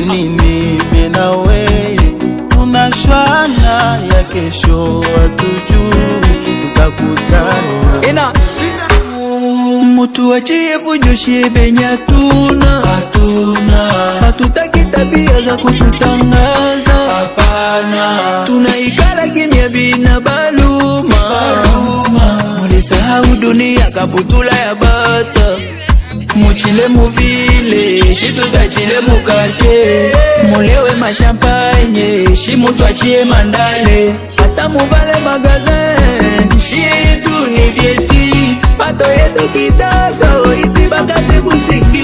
Anini minawe tunashwana ya kesho hatujui tutakutana. Mutu wachie fujo shiebenya hatuna. Hatutaki tabia za kututangaza, hapana. Tunaikala kimya bina baluma. Mulisahau dunia kaputula ya bata. Muchile muvile, shitutachile mukate. Mulewe mashampanye, shimutwachie mandale. Hata muvale magazin, shietu ni vyeti. Pato yetu kidogo, isi bakate kusiki.